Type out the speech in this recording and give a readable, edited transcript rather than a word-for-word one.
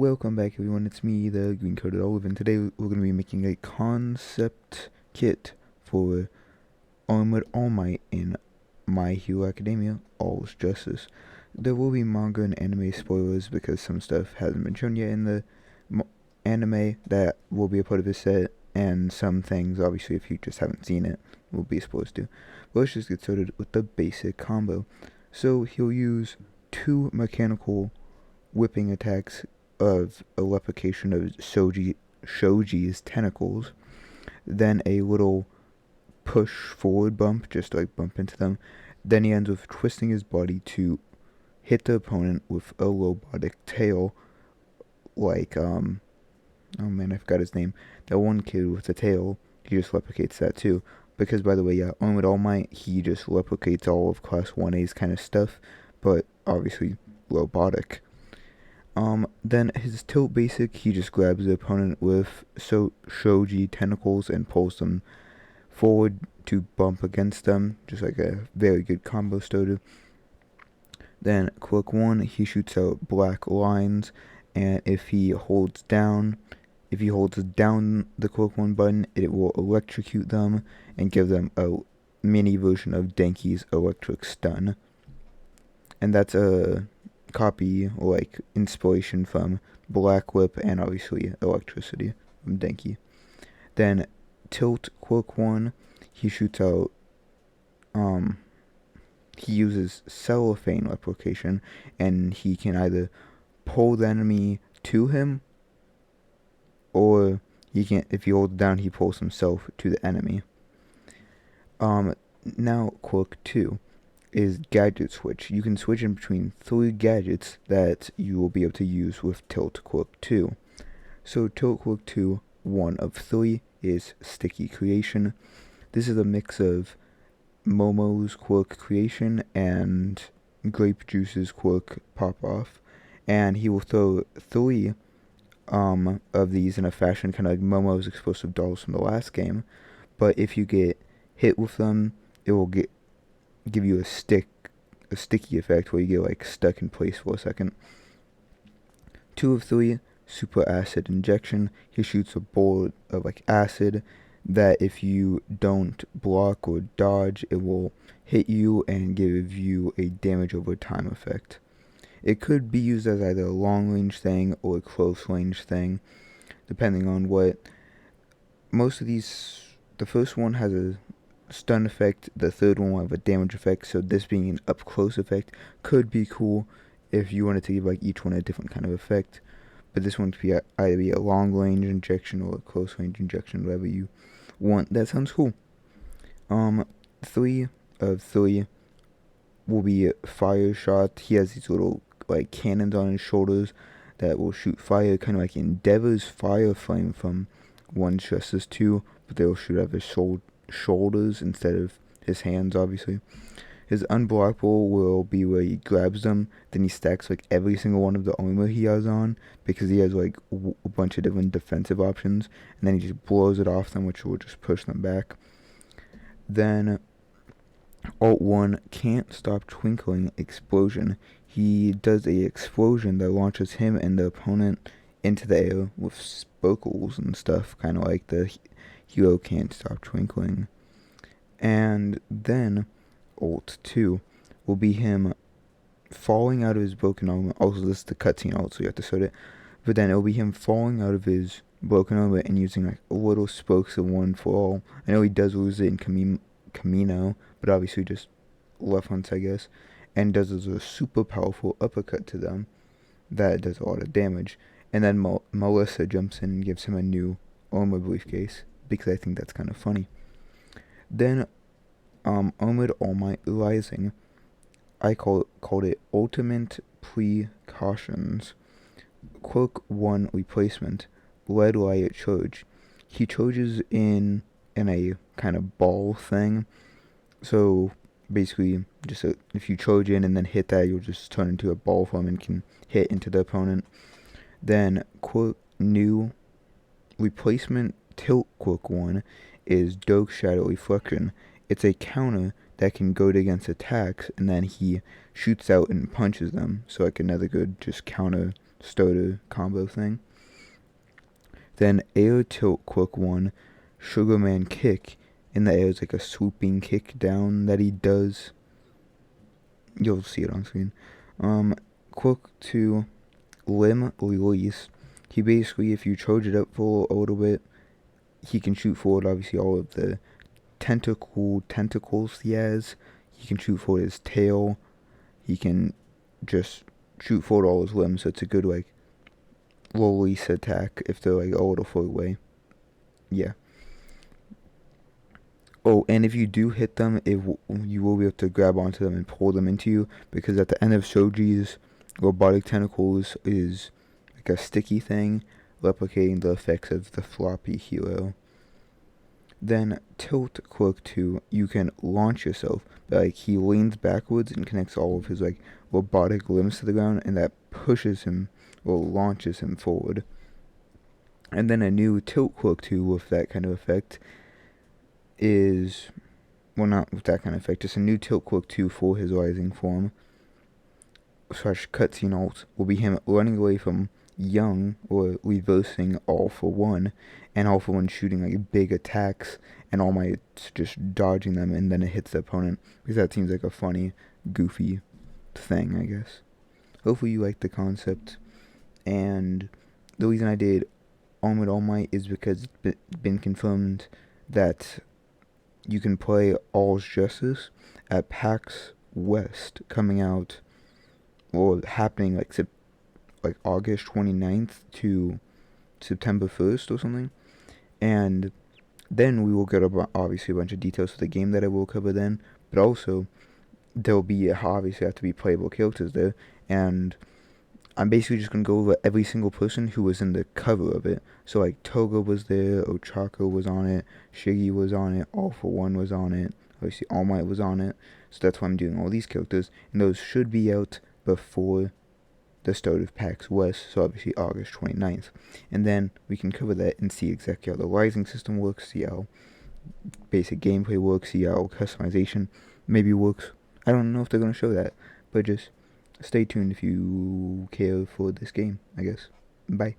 Welcome back everyone, it's me, the Green Coated Olive, and today we're going to be making a concept kit for Armored All Might in My Hero Academia, All's Justice. There will be manga and anime spoilers because some stuff hasn't been shown yet in the anime that will be a part of this set, and some things, obviously, if you just haven't seen it, will be spoilers too. But let's just get started with the basic combo. So he'll use two mechanical whipping attacks of a replication of Shoji's tentacles, then a little push forward bump, just to bump into them. Then he ends with twisting his body to hit the opponent with a robotic tail, oh man, I forgot his name. That one kid with the tail, he just replicates that too. Because, by the way, yeah, Armored All Might, he just replicates all of Class 1A's kind of stuff, but obviously robotic. Then his tilt basic, he just grabs the opponent with Shoji tentacles and pulls them forward to bump against them, just like a very good combo starter. Then Quirk 1, he shoots out black lines, and if he holds down the Quirk 1 button, it will electrocute them and give them a mini version of Denki's electric stun. And that's a copy, inspiration from Black Whip and obviously Electricity from Denki. Then Tilt Quirk 1, he shoots out, he uses cellophane replication, and he can either pull the enemy to him, or he can, if he holds down, he pulls himself to the enemy. Now Quirk 2 is Gadget Switch. You can switch in between 3 gadgets that you will be able to use with Tilt Quirk 2. So Tilt Quirk 2, 1 of 3, is Sticky Creation. This is a mix of Momo's Quirk Creation and Grape Juice's Quirk Pop Off. And he will throw 3 of these in a fashion kind of like Momo's explosive dolls from the last game. But if you get hit with them, it will give you a sticky effect where you get stuck in place for a second. 2 of 3, Super Acid Injection. He shoots a bullet of acid that if you don't block or dodge, it will hit you and give you a damage over time effect. It could be used as either a long range thing or a close range thing, depending on what. Most of these, the first one has a stun effect, the third one will have a damage effect, so this being an up close effect could be cool if you wanted to give each one a different kind of effect. But this one could be either be a long range injection or a close range injection, whatever you want. That sounds cool. 3 of 3 will be Fire Shot. He has these little cannons on his shoulders that will shoot fire, kind of like Endeavor's Fire Flame from One's Justice 2, but they will shoot out of his shoulders instead of his hands, obviously. His unblockable will be where he grabs them, then he stacks every single one of the armor he has on, because he has a bunch of different defensive options, and then he just blows it off them, which will just push them back. Then Alt 1, Can't Stop Twinkling Explosion. He does a explosion that launches him and the opponent into the air with sparkles and stuff, kind of like the hero Can't Stop Twinkling. And then Alt 2 will be him falling out of his broken armor. Also, this is the cutscene alt, so you have to start it. But then it'll be him falling out of his broken armor and using little spokes of one for all. I know he does lose it in Camino, but obviously just left once, I guess. And does a super powerful uppercut to them that does a lot of damage. And then Melissa jumps in and gives him a new armor briefcase, because I think that's kind of funny. Then Armored All Might Rising, I called it Ultimate Precautions. Quirk 1 Replacement, Red Riot Charge. He charges in a kind of ball thing, so basically just if you charge in and then hit that, you'll just turn into a ball form and can hit into the opponent. Then Quirk New Replacement Tilt Quirk 1 is Dark Shadow Reflection. It's a counter that can go against attacks, and then he shoots out and punches them, so another good just counter starter combo thing. Then Air Tilt Quick 1, Sugarman Kick. In the air is like a swooping kick down that he does. You'll see it on screen. Quick 2, Limb Release. He basically, if you charge it up for a little bit, he can shoot forward, obviously, all of the tentacles he has. He can shoot forward his tail. He can just shoot forward all his limbs, so it's a good, like, release attack if they're, like, a little far away. Yeah. Oh, and if you do hit them, you will be able to grab onto them and pull them into you, because at the end of Shoji's robotic tentacles is like a sticky thing, replicating the effects of the floppy hero. Then Tilt Quick 2, you can launch yourself, but like he leans backwards and connects all of his like robotic limbs to the ground, and that pushes him or launches him forward. And then a new Tilt Quick 2 with that kind of effect is, well, not with that kind of effect, just a new Tilt Quick 2 for his rising form / cutscene alt will be him running away from Young, or reversing All For One, and All For One shooting like big attacks, and All Might's just dodging them, and then it hits the opponent, because that seems like a funny, goofy thing, I guess. Hopefully you like the concept, and the reason I did Armored All Might is because it's been confirmed that you can play All's Justice at PAX West, coming out, or happening like August 29th to September 1st or something. And then we will get obviously a bunch of details for the game that I will cover then, but also there'll be obviously have to be playable characters there, and I'm basically just going to go over every single person who was in the cover of it. So like Toga was there, Ochako was on it, Shiggy was on it, All For One was on it, obviously All Might was on it. So that's why I'm doing all these characters, and those should be out before the start of PAX West, so obviously August 29th. And then we can cover that and see exactly how the rising system works, see how basic gameplay works, see how customization maybe works. I don't know if they're going to show that, but just stay tuned if you care for this game, I guess. Bye.